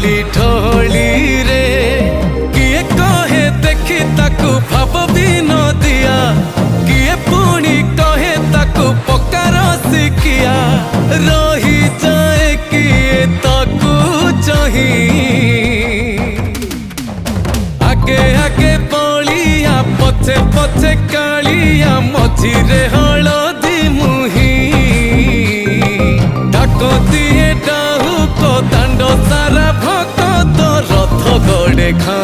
ढोली ढोली रे किए कहे देखी ताकू भाव भी न दिया किए पुणी कहे ताकू पकार शिकिया रही जाए किए ताकू चाही आगे आगे बलिया पछे पछे कालिया मझिरे हलदी मुही डाकती डाहु को दांड सारा भक्त रथ गड़े खा